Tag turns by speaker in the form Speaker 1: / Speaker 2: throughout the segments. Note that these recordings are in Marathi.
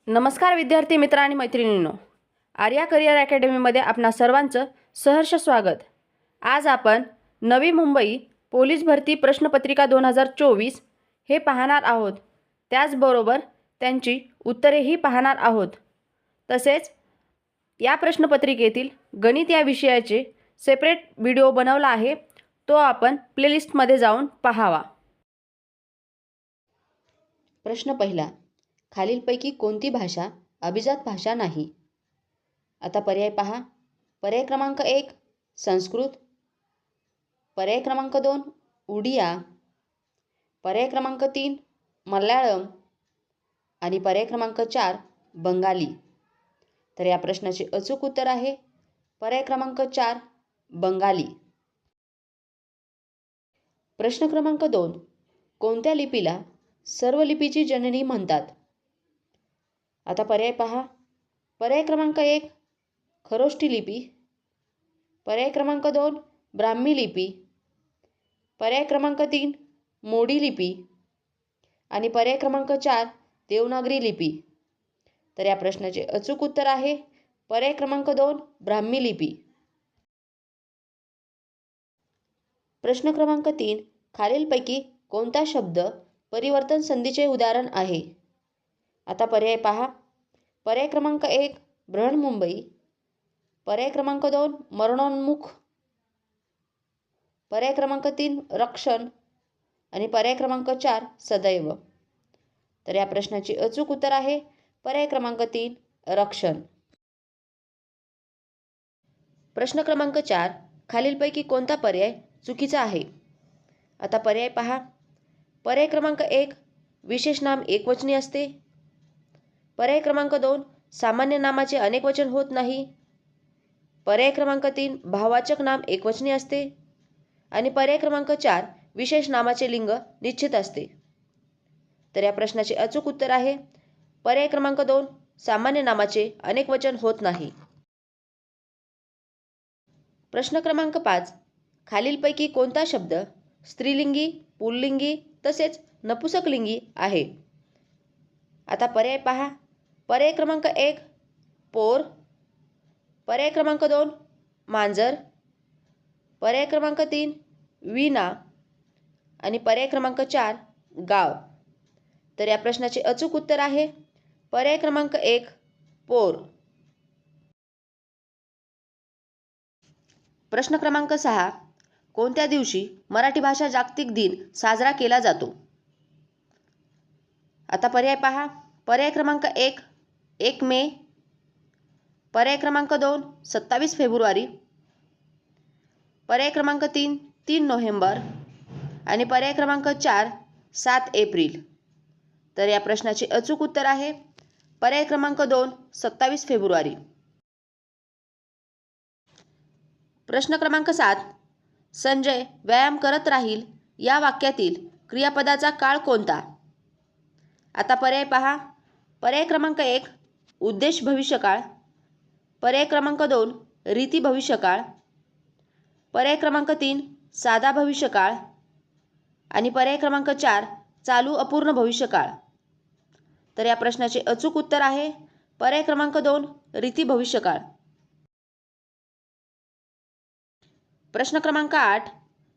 Speaker 1: नमस्कार विद्यार्थी मित्र आणि मैत्रिणींनो, आर्या करिअर अकॅडमीमध्ये आपणा सर्वांचं सहर्ष स्वागत। आज आपण नवी मुंबई पोलीस भरती प्रश्नपत्रिका 2024 हे पाहणार आहोत। त्याचबरोबर त्यांची उत्तरेही पाहणार आहोत। तसेच या प्रश्नपत्रिकेतील गणित या विषयाचे सेपरेट व्हिडिओ बनवला आहे, तो आपण प्लेलिस्टमध्ये जाऊन पाहावा। प्रश्न पहिला, खालीलपैकी कोणती भाषा अभिजात भाषा नाही? आता पर्याय पहा। पर्याय क्रमांक 1 संस्कृत, पर्याय क्रमांक 2 उडिया, पर्याय क्रमांक 3 मल्याळम आणि पर्याय क्रमांक 4 बंगाली। तर या प्रश्नाचे अचूक उत्तर आहे पर्याय क्रमांक 4 बंगाली। प्रश्न क्रमांक 2, कोणत्या लिपीला सर्व लिपीची जननी म्हणतात? आता पर्याय पहा। पर्याय क्रमांक 1 खरोष्टी लिपी, पर्याय क्रमांक 2 ब्राह्मी लिपी, पर्याय क्रमांक 3 मोडी लिपी आणि पर्याय क्रमांक 4 देवनागरी लिपी। तर या प्रश्नाचे अचूक उत्तर आहे पर्याय क्रमांक 2 ब्राह्मी लिपी। प्रश्न क्रमांक 3, खालीलपैकी कोणता शब्द परिवर्तन संधीचे उदाहरण आहे? आता पर्याय पहा। पर्याय क्रमांक 1 बृहन्मुंबई, पर्याय क्रमांक 2 मरणोन्मुख, पर्याय क्रमांक 3 रक्षण आणि पर्याय क्रमांक 4 सदैव। तर या प्रश्नाचे अचूक उत्तर आहे पर्याय क्रमांक 3 रक्षण। प्रश्न क्रमांक 4, खालीलपैकी कोणता पर्याय चुकीचा आहे? आता पर्याय पहा। पर्याय क्रमांक 1 विशेष नाम एकवचनी असते, पर्याय क्रमांक 2 सामान्य नामाचे अनेकवचन होत नाही, पर्याय क्रमांक 3 भाववाचक नाम एकवचनी असते आणि पर्याय क्रमांक 4 विशेष नामाचे लिंग निश्चित असते। तर या प्रश्नाचे अचूक उत्तर आहे पर्याय क्रमांक 2 सामान्य नामाचे अनेकवचन होत नाही। प्रश्न क्रमांक 5, खालीलपैकी कोणता शब्द स्त्रीलिंगी, पुल्लिंगी तसेच नपुंसकलिंगी आहे? आता पर्याय पहा। पर्याय क्रमांक 1 पोर, पर्याय क्रमांक 2 मांजर, पर्याय क्रमांक 3 वीणा आणि पर्याय क्रमांक 4 गाव। तर या प्रश्नाचे अचूक उत्तर आहे पर्याय क्रमांक 1 पोर। प्रश्न क्रमांक 6, कोणत्या दिवशी मराठी भाषा जागतिक दिन साजरा केला जातो? आता पर्याय पहा। पर्याय क्रमांक 1 1 मे, पर्याय क्रमांक 2 27 फेब्रुवारी, पर्याय क्रमांक 3 3 नोव्हेंबर आणि पर्याय क्रमांक 4 7 एप्रिल। तर या प्रश्नाचे अचूक उत्तर आहे पर्याय क्रमांक 2 27 फेब्रुवारी। प्रश्न क्रमांक 7, संजय व्यायाम करत राहील या वाक्यातील क्रियापदाचा काळ कोणता? आता पर्याय पहा। पर्याय क्रमांक 1 उद्देश भविष्यकाळ, पर्याय क्रमांक 2 रीती भविष्यकाळ, पर्याय क्रमांक 3 साधा भविष्यकाळ आणि पर्याय क्रमांक 4 चालू अपूर्ण भविष्यकाळ। तर या प्रश्नाचे अचूक उत्तर आहे पर्याय क्रमांक 2 रीती भविष्यकाळ। प्रश्न क्रमांक 8,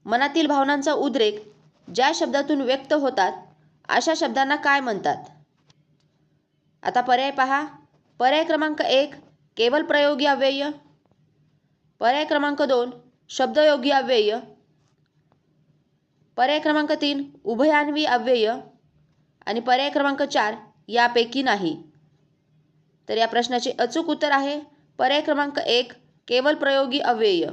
Speaker 1: मनातील भावनांचा उद्रेक ज्या शब्दातून व्यक्त होतात अशा शब्दांना काय म्हणतात? आता पर्याय पहा। पर्याय क्रमांक 1 केवल प्रयोगी अव्यय, पर्याय क्रमांक 2 शब्दयोगी अव्यय, पर्याय क्रमांक 3 उभयान्वी अव्यय आणि पर्याय क्रमांक 4 यापैकी नाही। तर या प्रश्नाचे अचूक उत्तर आहे पर्याय क्रमांक 1 केवल प्रयोगी अव्यय।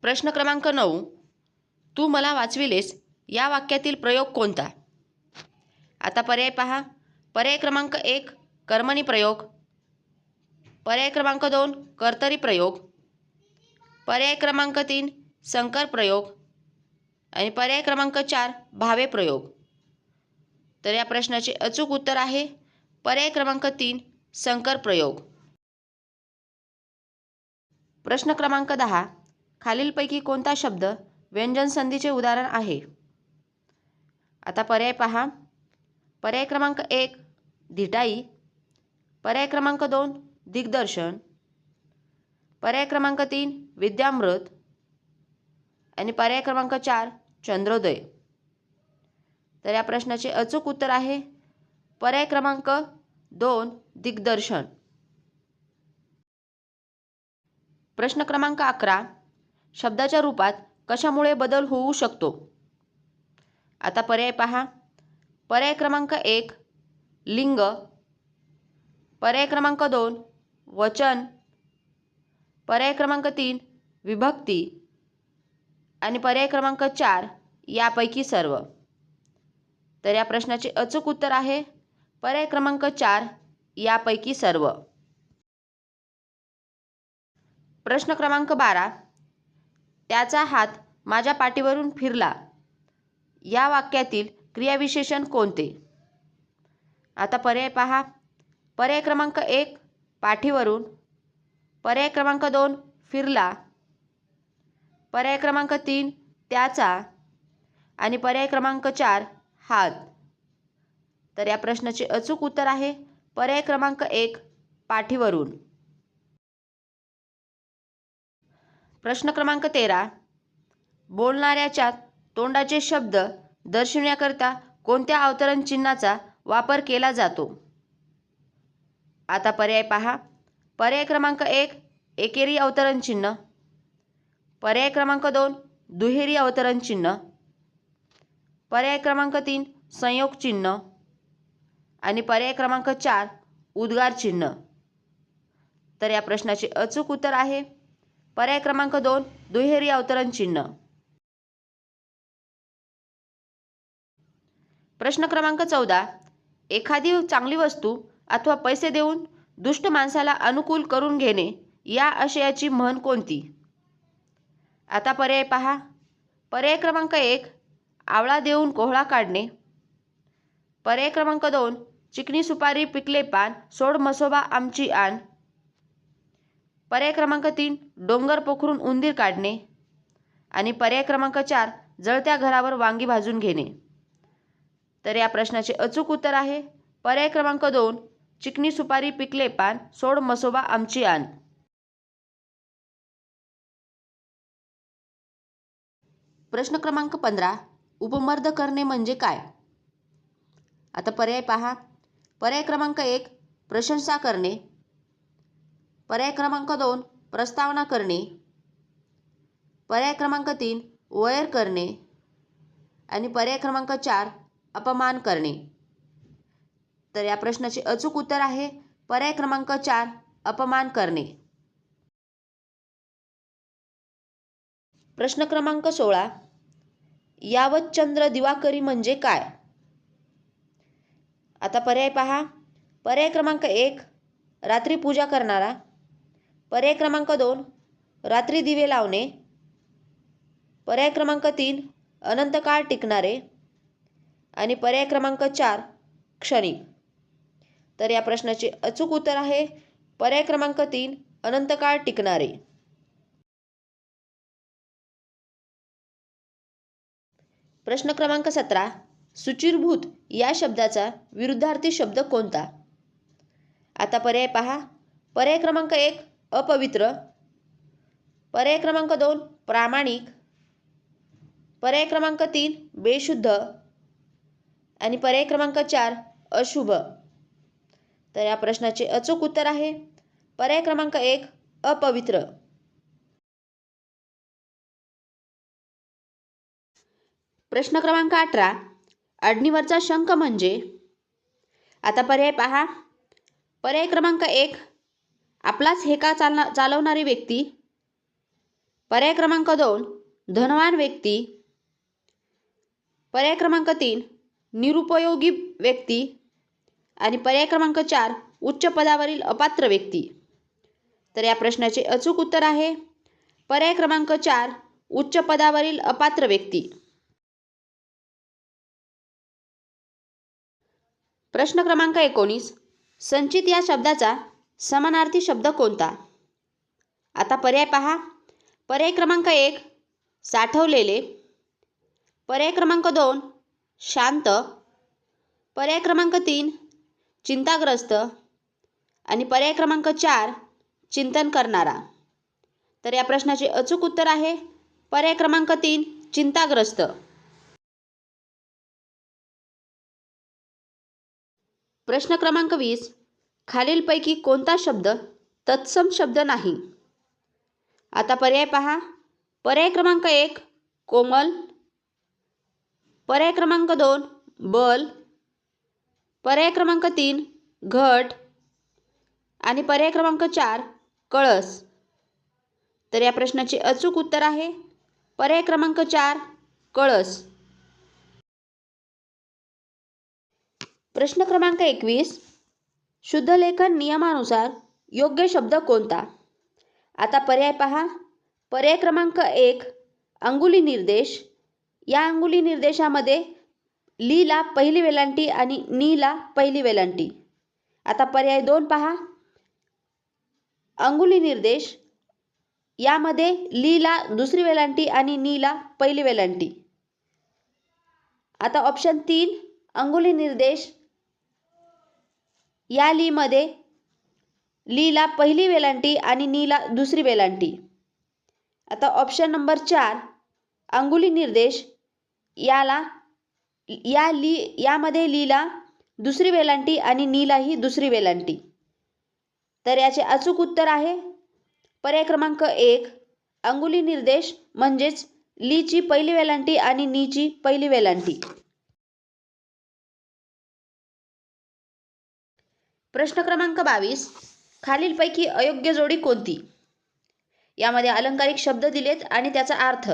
Speaker 1: प्रश्न क्रमांक 9, तू मला वाचविलेस या वाक्यातील प्रयोग कोणता? आता पर्याय पहा। पर्याय क्रमांक 1 कर्मणी प्रयोग, पर्याय क्रमांक 2 कर्तरी प्रयोग, पर्याय क्रमांक 3 संकर प्रयोग आणि पर्याय क्रमांक 4 भावे प्रयोग। तर या प्रश्नाचे अचूक उत्तर आहे पर्याय क्रमांक 3 संकर प्रयोग। प्रश्न क्रमांक 10, खालीलपैकी कोणता शब्द व्यंजन संधीचे उदाहरण आहे? आता पर्याय पहा। पर्याय क्रमांक 1 धिटाई, पर्याय क्रमांक 2 दिग्दर्शन, पर्याय क्रमांक 3 विद्यामृत आणि पर्याय क्रमांक 4 चंद्रोदय. तर या प्रश्नाचे अचूक उत्तर आहे पर्याय क्रमांक 2 दिग्दर्शन. प्रश्न क्रमांक 11 शब्दाच्या रूपात कशामुळे बदल होऊ शकतो? आता पर्याय पहा. पर्याय क्रमांक 1 लिंग, पर्याय क्रमांक 2 वचन, पर्याय क्रमांक 3 विभक्ती आणि पर्याय क्रमांक 4 यापैकी सर्व. तर या प्रश्नाचे अचूक उत्तर आहे पर्याय क्रमांक 4 यापैकी सर्व. प्रश्न क्रमांक 12 त्याचा हात माझ्या पाठीवरून फिरला या वाक्यातील क्रियाविशेषण कोणते? आता पर्याय पहा. पर्याय क्रमांक 1 पाठीवरून, पर्याय क्रमांक 2 फिरला, पर्याय क्रमांक 3 त्याचा आणि पर्याय क्रमांक 4 हात. तर या प्रश्नाचे अचूक उत्तर आहे पर्याय क्रमांक 1 पाठीवरून. प्रश्न क्रमांक 13 बोलणाऱ्याच्या तोंडाचे शब्द दर्शविण्याकरता कोणत्या अवतरण चिन्हाचा वापर केला जातो? आता पर्याय पहा. पर्याय क्रमांक 1 एकेरी अवतरण चिन्ह, पर्याय क्रमांक 2 दुहेरी अवतरण चिन्ह, पर्याय क्रमांक 3 संयोग चिन्ह आणि पर्याय क्रमांक 4 उद्गार चिन्ह. तर या प्रश्नाचे अचूक उत्तर आहे पर्याय क्रमांक 2 दुहेरी अवतरण चिन्ह. प्रश्न क्रमांक 14 एखादी चांगली वस्तू अथवा पैसे देऊन दुष्ट माणसाला अनुकूल करून घेणे या आशयाची म्हण कोणती? आता पर्याय पहा. पर्याय क्रमांक 1 आवळा देऊन कोहळा काढणे, पर्याय क्रमांक 2 चिकनी सुपारी पिकले पान सोड म्हसोबा आमची आण, पर्याय क्रमांक 3 डोंगर पोखरून उंदीर काढणे आणि पर्याय क्रमांक 4 जळत्या घरावर वांगी भाजून घेणे. तर या प्रश्नाचे अचूक उत्तर आहे पर्याय क्रमांक 2 चिकनी सुपारी पिकले पान सोड म्हसोबा आमची आण. प्रश्न क्रमांक 15 उपमर्द करणे म्हणजे काय? आता पर्याय पहा. पर्याय क्रमांक 1 प्रशंसा करणे, पर्याय क्रमांक 2 प्रस्तावना करणे, पर्याय क्रमांक 3 वैर करणे आणि पर्याय क्रमांक 4 अपमान करणे. तर या प्रश्नाचे अचूक उत्तर आहे पर्याय क्रमांक 4 अपमान करणे. प्रश्न क्रमांक 16 यावत चंद्र दिवाकरी म्हणजे काय? आता पर्याय पहा. पर्याय क्रमांक 1 रात्री पूजा करणारा, पर्याय क्रमांक 2 रात्री दिवे लावणे, पर्याय क्रमांक 3 अनंत काळ टिकणारे आणि पर्याय क्रमांक 4 क्षणिक. तर या प्रश्नाचे अचूक उत्तर आहे पर्याय क्रमांक 3 अनंत काळ टिकणारे. प्रश्न क्रमांक 17 शुचिर्भूत या शब्दाचा विरुद्धार्थी शब्द कोणता? आता पर्याय पहा. पर्याय क्रमांक 1 अपवित्र, पर्याय क्रमांक 2 प्रामाणिक, पर्याय क्रमांक 3 बेशुद्ध आणि पर्याय क्रमांक 4 अशुभ. तर या प्रश्नाचे अचूक उत्तर आहे पर्याय क्रमांक 1 अपवित्र. प्रश्न क्रमांक 18 अडणीवरचा शंख म्हणजे? आता पर्याय पहा. पर्याय क्रमांक 1 आपलाच हेका चालवणारी व्यक्ती, पर्याय क्रमांक 2 धनवान व्यक्ती, पर्याय क्रमांक 3 निरुपयोगी व्यक्ती आणि पर्याय क्रमांक 4 उच्च पदावरील अपात्र व्यक्ती. तर या प्रश्नाचे अचूक उत्तर आहे पर्याय क्रमांक 4 उच्च पदावरील अपात्र व्यक्ती. प्रश्न क्रमांक 19 संचित या शब्दाचा समानार्थी शब्द कोणता? आता पर्याय पहा. पर्याय क्रमांक 1 साठवलेले, पर्याय क्रमांक 2 शांत, पर्याय क्रमांक 3 चिंताग्रस्त आणि पर्याय क्रमांक 4 चिंतन करणारा. तर या प्रश्नाचे अचूक उत्तर आहे पर्याय क्रमांक 3 चिंताग्रस्त. प्रश्न क्रमांक 20 खालीलपैकी कोणता शब्द तत्सम शब्द नाही? आता पर्याय पहा. पर्याय क्रमांक 1 कोमल, पर्याय क्रमांक 2 बल, पर्याय क्रमांक 3 घट आणि पर्याय क्रमांक 4 कळस. तर या प्रश्नाचे अचूक उत्तर आहे पर्याय क्रमांक 4 कळस. प्रश्न क्रमांक 21 शुद्धलेखन नियमानुसार योग्य शब्द कोणता? आता पर्याय पहा. पर्याय क्रमांक 1 अंगुली निर्देश. या अंगुली निर्देशामध्ये ली ला पहिली वेलांटी आणि नी ला पहिली वेलांटी. आता पर्याय 2 पहा. अंगुली निर्देश यामध्ये ली ला दुसरी वेलांटी आणि नी ला पहिली वेलांटी. आता ऑप्शन 3 अंगुली निर्देश या ली मध्ये ली ला पहिली वेलांटी आणि नी ला दुसरी वेलांटी. आता ऑप्शन नंबर 4 अंगुली निर्देश यामध्ये ली ला दुसरी वेलांटी आणि नी ला ही दुसरी वेलांटी. तर याचे अचूक उत्तर आहे पर्याय क्रमांक 1 अंगुली निर्देश म्हणजेच ली ची पहिली वेलांटी आणि नी ची पहिली वेलांटी. प्रश्न क्रमांक 22 खालीलपैकी अयोग्य जोडी कोणती? यामध्ये अलंकारिक शब्द दिलेत आणि त्याचा अर्थ.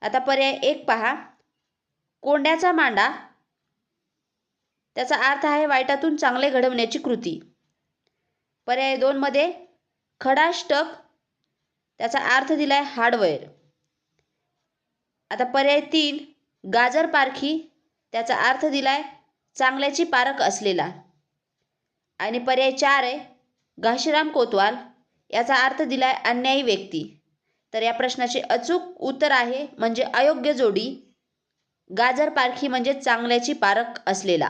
Speaker 1: आता पर्याय 1 पहा. कोंड्याचा मांडा. त्याचा अर्थ आहे वाईटातून चांगले घडवण्याची कृती. पर्याय 2 मध्ये खडाष्टक. त्याचा अर्थ दिलाय हार्डवेअर. आता पर्याय 3 गाजर पारखी. त्याचा अर्थ दिलाय चांगल्याची पारख असलेला. आणि पर्याय 4 आहे घाशीराम कोतवाल. याचा अर्थ दिलाय अन्यायी व्यक्ती. तर या प्रश्नाचे अचूक उत्तर आहे म्हणजे अयोग्य जोडी गाजर पारखी म्हणजे चांगल्याची पारख असलेला.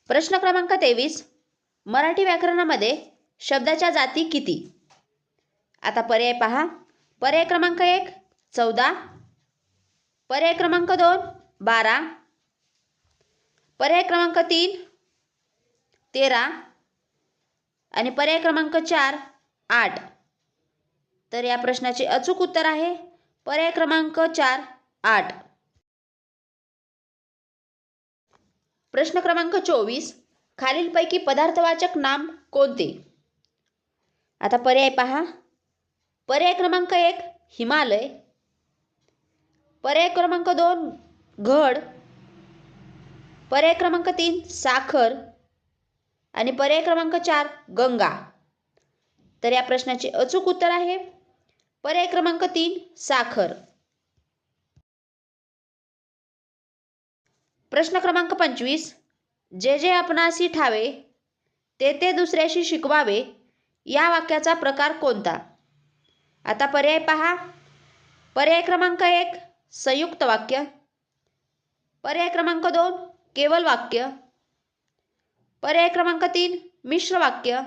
Speaker 1: प्रश्न क्रमांक 23 मराठी व्याकरणामध्ये शब्दाच्या जाती किती? आता पर्याय पहा. पर्याय क्रमांक 1 14, पर्याय क्रमांक 2 12, पर्याय क्रमांक 3 13 आणि पर्याय क्रमांक 4 8. तर या प्रश्नाचे अचूक उत्तर आहे पर्याय क्रमांक 4 8. प्रश्न क्रमांक 24 खालीलपैकी पदार्थवाचक नाम कोणते? आता पर्याय पहा. पर्याय क्रमांक 1 हिमालय, पर्याय क्रमांक 2 घड, पर्याय क्रमांक 3 साखर आणि पर्याय क्रमांक 4 गंगा. तर या प्रश्नाचे अचूक उत्तर आहे पर्याय क्रमांक 3 साखर. प्रश्न क्रमांक 25 जे जे आपणासी ठावे ते ते दुसऱ्याशी शिकवावे या वाक्याचा प्रकार कोणता? आता पर्याय पहा. पर्याय क्रमांक 1 संयुक्त वाक्य, पर्याय क्रमांक 2 केवल वाक्य, पर्याय क्रमांक 3 मिश्र वाक्य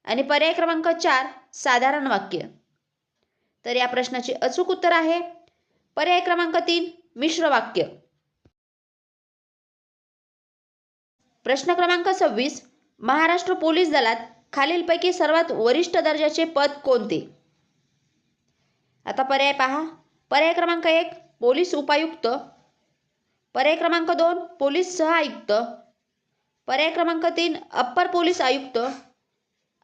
Speaker 1: आणि पर्याय क्रमांक 4 साधारण वाक्य. तर या प्रश्नाचे अचूक उत्तर आहे पर्याय क्रमांक 3 मिश्र वाक्य. प्रश्न क्रमांक 26 महाराष्ट्र पोलीस दलात खालीलपैकी सर्वात वरिष्ठ दर्जाचे पद कोणते? आता पर्याय पहा. पर्याय क्रमांक 1 पोलीस उपायुक्त, पर्याय क्रमांक 2 पोलीस सहआयुक्त, पर्याय क्रमांक 3 अप्पर पोलीस आयुक्त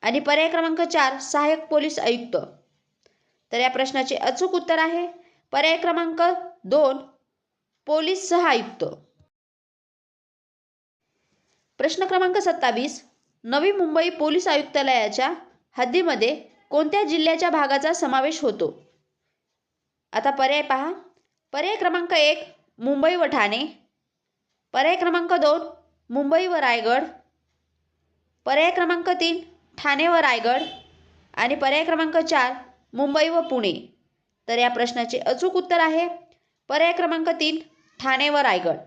Speaker 1: आणि पर्याय क्रमांक 4 सहाय्यक पोलीस आयुक्त. तर या प्रश्नाचे अचूक उत्तर आहे पर्याय क्रमांक 2 पोलीस सहआयुक्त. प्रश्न क्रमांक 27 नवी मुंबई पोलीस आयुक्तालयाच्या हद्दीमध्ये कोणत्या जिल्ह्याच्या भागाचा समावेश होतो? आता पर्याय पहा. पर्याय क्रमांक 1 मुंबई व ठाणे, पर्याय क्रमांक 2 मुंबई व रायगड, पर्याय क्रमांक 3 ठाणे व रायगड आणि पर्याय क्रमांक 4 मुंबई व पुणे. तर या प्रश्नाचे अचूक उत्तर आहे पर्याय क्रमांक 3 ठाणे व रायगड.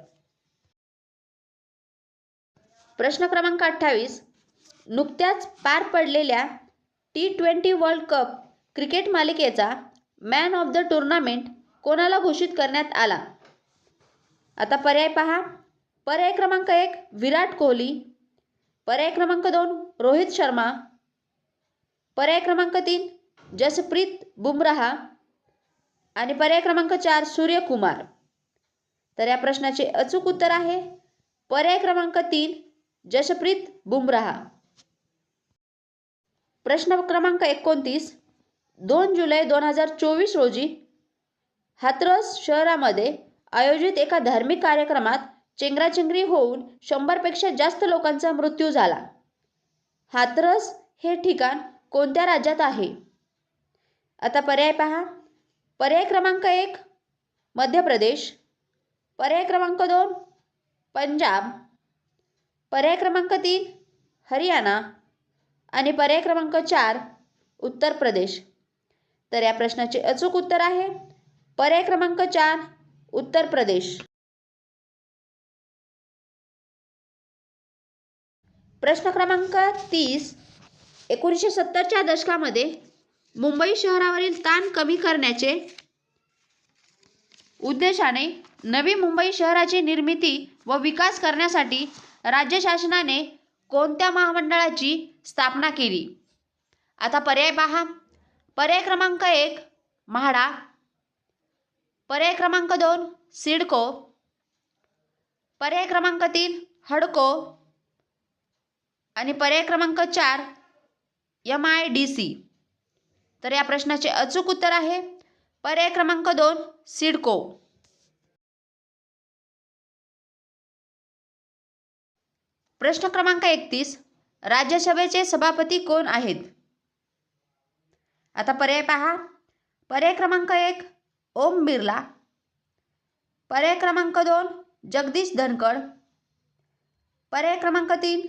Speaker 1: प्रश्न क्रमांक 28 नुकत्याच पार पडलेल्या T20 वर्ल्ड कप क्रिकेट मालिकेचा मॅन ऑफ द टुर्नामेंट कोणाला घोषित करण्यात आला? आता पर्याय पहा. पर्याय क्रमांक 1 विराट कोहली, पर्याय क्रमांक 2 रोहित शर्मा, पर्याय क्रमांक 3 जसप्रीत बुमराह आणि पर्याय क्रमांक 4 सूर्यकुमार. तर या प्रश्नाचे अचूक उत्तर आहे पर्याय क्रमांक 3 जसप्रीत बुमराह. प्रश्न क्रमांक 29 2 जुलै 2024 रोजी हाथरस शहरामध्ये आयोजित एका धार्मिक कार्यक्रमात चेंगराचेंगरी होऊन 100 पेक्षा जास्त लोकांचा मृत्यू झाला. हाथरस हे ठिकाण कोणत्या राज्यात आहे? आता पर्याय पहा. पर्याय क्रमांक 1 मध्य प्रदेश, पर्याय क्रमांक 2 पंजाब, पर्याय क्रमांक 3 हरियाणा आणि पर्याय क्रमांक 4 उत्तर प्रदेश. तर या प्रश्नाचे अचूक उत्तर आहे पर्याय क्रमांक 4 उत्तर प्रदेश. प्रश्न क्रमांक 30 1970च्या दशकामध्ये मुंबई शहरावरील ताण कमी करण्याचे उद्देशाने नवी मुंबई शहराची निर्मिती व विकास करण्यासाठी राज्य शासनाने कोणत्या महामंडळाची स्थापना केली? आता पर्याय पहा. पर्याय क्रमांक 1 म्हाडा, पर्याय क्रमांक 2 सिडको, पर्याय क्रमांक 3 हडको आणि पर्याय क्रमांक 4 MIDC. तर या प्रश्नाचे अचूक उत्तर आहे पर्याय क्रमांक 2 सिडको. प्रश्न क्रमांक 31 राज्यसभेचे सभापती कोण आहेत? आता पर्याय पहा. पर्याय क्रमांक 1 ओम बिर्ला, पर्याय क्रमांक 2 जगदीश धनखड, पर्याय क्रमांक 3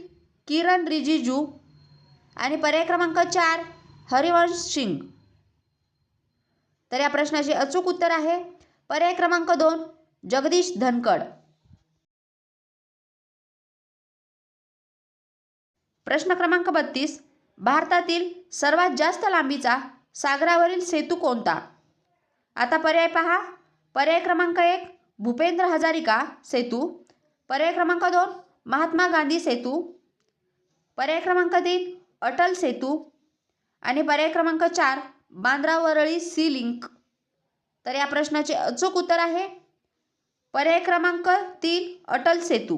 Speaker 1: किरण रिजिजू आणि पर्याय क्रमांक 4 हरिवंश सिंग. तर या प्रश्नाचे अचूक उत्तर आहे पर्याय क्रमांक 2 जगदीश धनखड. प्रश्न क्रमांक 32 भारतातील सर्वात जास्त लांबीचा सागरावरील सेतू कोणता? आता पर्याय पहा. पर्याय क्रमांक 1 भूपेंद्र हजारिका सेतू, पर्याय क्रमांक 2 महात्मा गांधी सेतू, पर्याय क्रमांक 3 अटल सेतू आणि पर्याय क्रमांक 4 बांद्रा वरळी सी लिंक. तर या प्रश्नाचे अचूक उत्तर आहे पर्याय क्रमांक 3 अटल सेतू.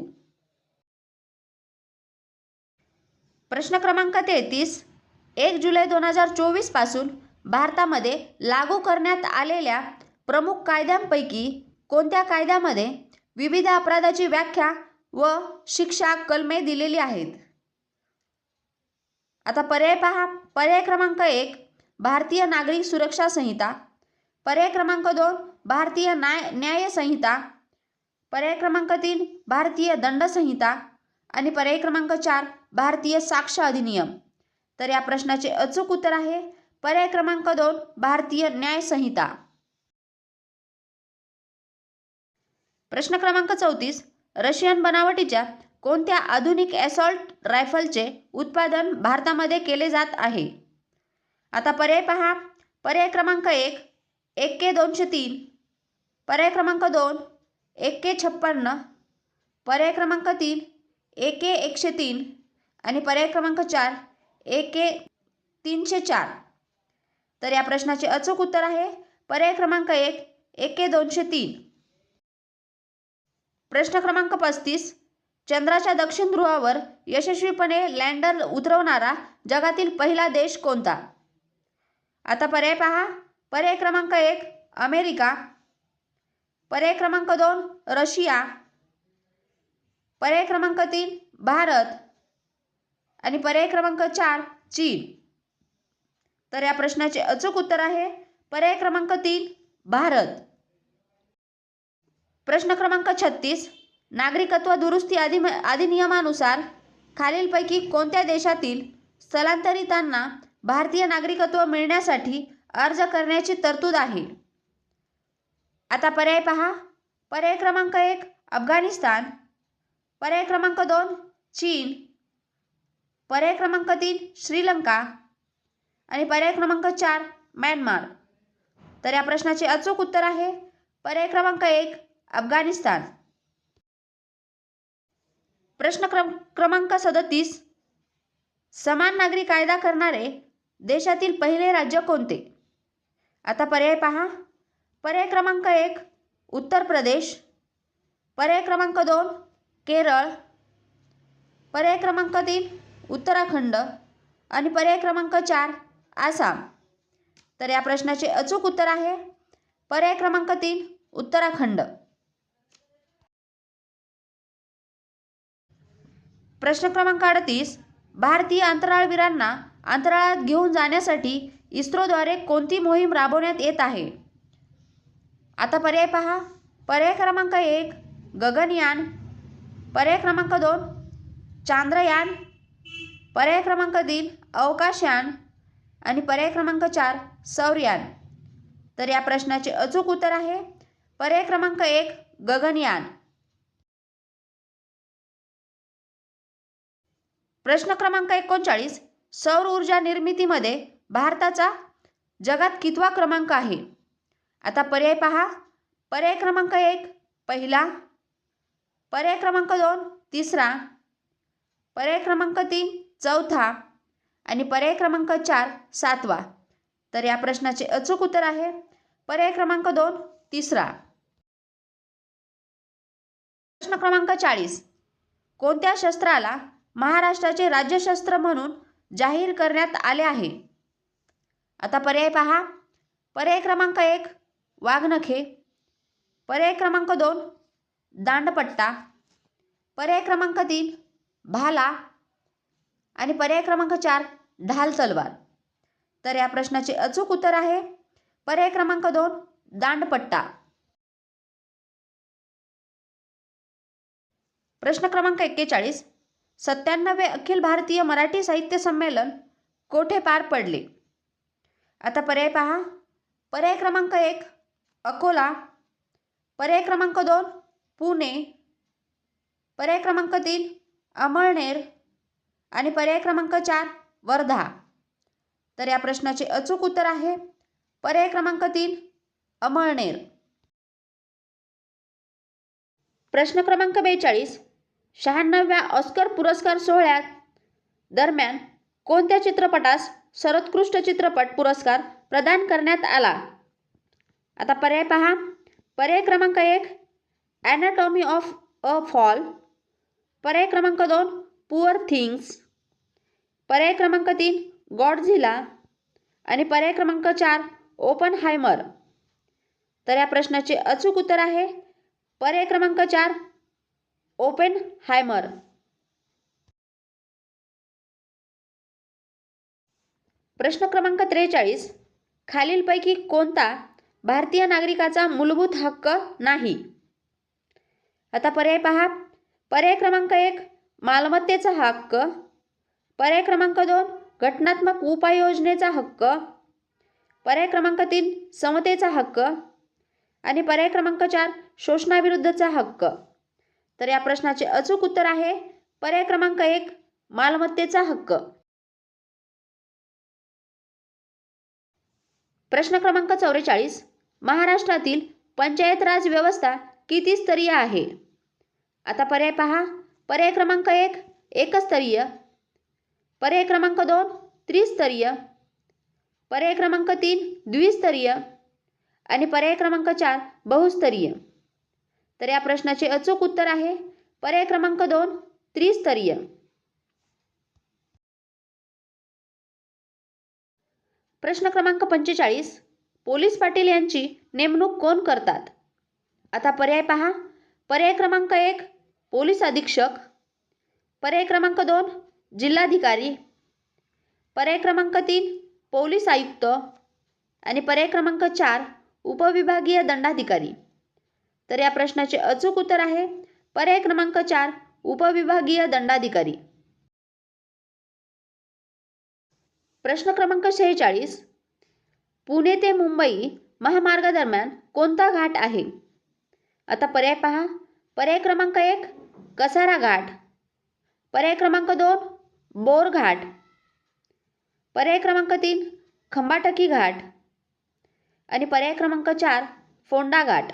Speaker 1: प्रश्न क्रमांक 33 1 जुलै 2024 पासून भारतामध्ये लागू करण्यात आलेल्या प्रमुख कायद्यांपैकी कोणत्या कायद्यामध्ये विविध अपराधाची व्याख्या व शिक्षा कलमे दिलेली आहेत? आता पर्याय पहा. पर्याय क्रमांक 1 भारतीय नागरिक सुरक्षा संहिता, पर्याय क्रमांक 2 भारतीय न्याय संहिता, पर्याय क्रमांक 3 भारतीय दंड संहिता आणि पर्याय क्रमांक 4 भारतीय साक्ष अधिनियम. तर या प्रश्नाचे अचूक उत्तर आहे पर्याय क्रमांक 2 भारतीय न्याय संहिता. प्रश्न क्रमांक 34 रशियन बनावटीच्या कोणत्या आधुनिक ॲसॉल्ट रायफलचे उत्पादन भारतामध्ये केले जात आहे? आता पर्याय पहा. पर्याय क्रमांक 1 AK-203, पर्याय क्रमांक 2 AK-56, पर्याय क्रमांक 3 AK-103 आणि पर्याय क्रमांक 4 AK-304. तर या प्रश्नाचे अचूक उत्तर आहे पर्याय क्रमांक 1 AK-203. प्रश्न क्रमांक 35 चंद्राच्या दक्षिण ध्रुवावर यशस्वीपणे लँडर उतरवणारा जगातील पहिला देश कोणता? आता पर्याय पहा. पर्याय क्रमांक 1 अमेरिका, पर्याय क्रमांक 2 रशिया, पर्याय क्रमांक 3 भारत आणि पर्याय क्रमांक 4 चीन. तर या प्रश्नाचे अचूक उत्तर आहे पर्याय क्रमांक 3 भारत. प्रश्न क्रमांक 36 नागरिकत्व दुरुस्ती अधिनियमानुसार खालीलपैकी कोणत्या देशातील स्थलांतरितांना भारतीय नागरिकत्व मिळण्यासाठी अर्ज करण्याची तरतूद आहे. आता पर्याय पहा. पर्याय क्रमांक 1 अफगाणिस्तान, पर्याय क्रमांक 2 चीन, पर्याय क्रमांक 3 श्रीलंका आणि पर्याय क्रमांक 4 म्यानमार. तर या प्रश्नाचे अचूक उत्तर आहे पर्याय क्रमांक 1 अफगाणिस्तान. प्रश्न क्रमांक 37 समान नागरी कायदा करणारे देशातील पहिले राज्य कोणते? आता पर्याय पहा. पर्याय क्रमांक 1 उत्तर प्रदेश, पर्याय क्रमांक 2 केरळ, पर्याय क्रमांक 3 उत्तराखंड आणि पर्याय क्रमांक 4 आसाम. तर या प्रश्नाचे अचूक उत्तर आहे पर्याय क्रमांक 3 उत्तराखंड. प्रश्न क्रमांक 38 भारतीय अंतराळवीरांना अंतराळात घेऊन जाण्यासाठी इस्रोद्वारे कोणती मोहीम राबवण्यात येत आहे? आता पर्याय पहा. पर्याय क्रमांक 1 गगनयान, पर्याय क्रमांक 2 चांद्रयान, पर्याय क्रमांक 3 अवकाशयान आणि पर्याय क्रमांक 4 सौरयान. तर या प्रश्नाचे अचूक उत्तर आहे पर्याय क्रमांक 1 गगनयान. प्रश्न क्रमांक 39 सौर ऊर्जा निर्मितीमध्ये भारताचा जगात कितवा क्रमांक आहे? आता पर्याय पहा. पर्याय क्रमांक 1 पहिला, पर्याय क्रमांक 2 तिसरा, पर्याय क्रमांक 3 चौथा आणि पर्याय क्रमांक 4 सातवा. तर या प्रश्नाचे अचूक उत्तर आहे पर्याय क्रमांक 2 तिसरा. प्रश्न क्रमांक 40 कोणत्या शस्त्राला महाराष्ट्राचे राज्यशस्त्र म्हणून जाहीर करण्यात आले आहे? आता पर्याय पहा. पर्याय क्रमांक 1 वाघनखे, पर्याय क्रमांक 2 दांडपट्टा, पर्याय क्रमांक 3 भाला आणि पर्याय क्रमांक 4 ढाल तलवार. तर या प्रश्नाचे अचूक उत्तर आहे पर्याय क्रमांक 2 दांडपट्टा. प्रश्न क्रमांक 41 97वे अखिल भारतीय मराठी साहित्य संमेलन कोठे पार पडले? आता पर्याय पहा. पर्याय क्रमांक 1 अकोला, पर्याय क्रमांक 2 पुणे, पर्याय क्रमांक 3 अमळनेर आणि पर्याय क्रमांक 4 वर्धा. तर या प्रश्नाचे अचूक उत्तर आहे पर्याय क्रमांक 3 अमळनेर. प्रश्न क्रमांक 42 96व्या ऑस्कर पुरस्कार सोहळ्यात दरम्यान कोणत्या चित्रपटास सर्वोत्कृष्ट चित्रपट पुरस्कार प्रदान करण्यात आला? आता पर्याय पहा. पर्याय क्रमांक 1 ॲनाटॉमी ऑफ अ फॉल, पर्याय क्रमांक 2 पुअर थिंग्स, पर्याय क्रमांक 3 गॉडझिला आणि पर्याय क्रमांक 4 ओपनहायमर. तर या प्रश्नाचे अचूक उत्तर आहे पर्याय क्रमांक 4 ओपेनहायमर. प्रश्न क्रमांक 43 खालीलपैकी कोणता भारतीय नागरिकाचा मूलभूत हक्क नाही? आता पर्याय पहा. पर्याय क्रमांक 1 मालमत्तेचा हक्क, पर्याय क्रमांक 2 घटनात्मक उपाययोजनेचा हक्क, पर्याय क्रमांक 3 समतेचा हक्क आणि पर्याय क्रमांक 4 शोषणाविरुद्धचा हक्क. तर या प्रश्नाचे अचूक उत्तर आहे पर्याय क्रमांक 1 मालमत्तेचा हक्क. प्रश्न क्रमांक 44 महाराष्ट्रातील पंचायत राज व्यवस्था किती स्तरीय आहे? आता पर्याय पहा. पर्याय क्रमांक 1 एकस्तरीय, पर्याय क्रमांक 2 त्रिस्तरीय, पर्याय क्रमांक 3 द्विस्तरीय आणि पर्याय क्रमांक 4 बहुस्तरीय. तर या प्रश्नाचे अचूक उत्तर आहे पर्याय क्रमांक 2 त्रिस्तरीय. प्रश्न क्रमांक 45 पोलीस पाटील यांची नेमणूक कोण करतात? आता पर्याय पहा. पर्याय क्रमांक 1 पोलीस अधीक्षक, पर्याय क्रमांक 2 जिल्हाधिकारी, पर्याय क्रमांक 3 पोलीस आयुक्त आणि पर्याय क्रमांक 4 उपविभागीय दंडाधिकारी. तर या प्रश्नाचे अचूक उत्तर आहे पर्याय क्रमांक 4 उपविभागीय दंडाधिकारी. प्रश्न क्रमांक 46 पुणे ते मुंबई महामार्गादरम्यान कोणता घाट आहे? आता पर्याय पहा. पर्याय क्रमांक 1 कसारा घाट, पर्याय क्रमांक 2 बोर घाट, पर्याय क्रमांक 3 खंबाटकी घाट आणि पर्याय क्रमांक 4 फोंडा घाट.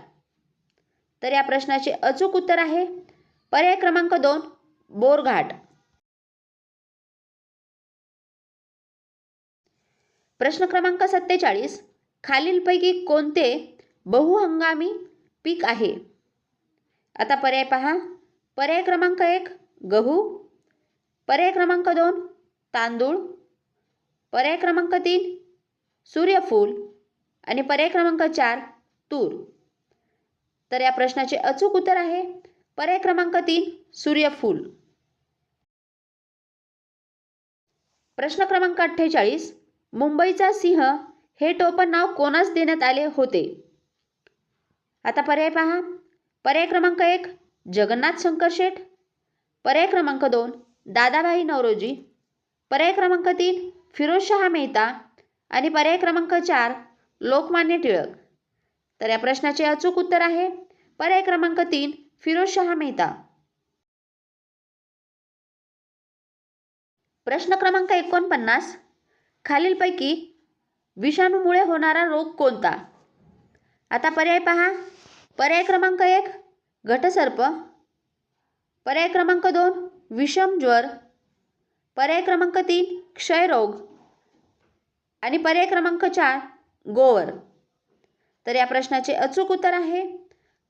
Speaker 1: तर या प्रश्नाचे अचूक उत्तर आहे पर्याय क्रमांक 2 बोर घाट. प्रश्न क्रमांक 47 खालीलपैकी कोणते बहुहंगामी पीक आहे? आता पर्याय पहा. पर्याय क्रमांक 1 गहू, पर्याय क्रमांक 2 तांदूळ, पर्याय क्रमांक 3 सूर्यफूल आणि पर्याय क्रमांक 4 तूर. तर या प्रश्नाचे अचूक उत्तर आहे पर्याय क्रमांक 3 सूर्यफूल. प्रश्न क्रमांक 48 मुंबईचा सिंह हे टोपण नाव कोणास देण्यात आले होते? आता पर्याय पहा. पर्याय क्रमांक 1 जगन्नाथ शंकर शेठ, पर्याय क्रमांक 2 दादाभाई नौरोजी, पर्याय क्रमांक 3 फिरोजशाह मेहता आणि पर्याय क्रमांक 4 लोकमान्य टिळक. तर या प्रश्नाचे अचूक उत्तर आहे पर्याय क्रमांक 3 फिरोजशाह मेहता. प्रश्न क्रमांक 49 खालीलपैकी विषाणूमुळे होणारा रोग कोणता? आता पर्याय पहा. पर्याय क्रमांक 1 घटसर्प, पर्याय क्रमांक 2 विषम ज्वर, पर्याय क्रमांक 3 क्षयरोग आणि पर्याय क्रमांक 4 गोवर. तर या प्रश्नाचे अचूक उत्तर आहे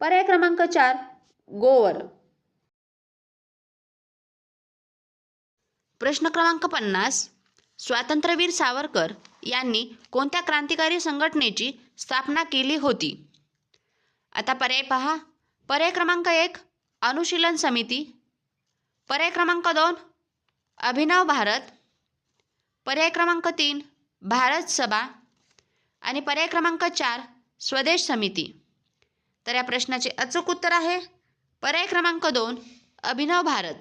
Speaker 1: पर्याय क्रमांक 4 गोवर. प्रश्न क्रमांक 50 स्वातंत्र्यवीर सावरकर यांनी कोणत्या क्रांतिकारी संघटनेची स्थापना केली होती? आता पर्याय पहा. पर्याय क्रमांक 1 अनुशीलन समिती, पर्याय क्रमांक 2 अभिनव भारत, पर्याय क्रमांक 3 भारत सभा आणि पर्याय क्रमांक 4 स्वदेश समिती. तर या प्रश्नाचे अचूक उत्तर आहे पर्याय क्रमांक 2 अभिनव भारत.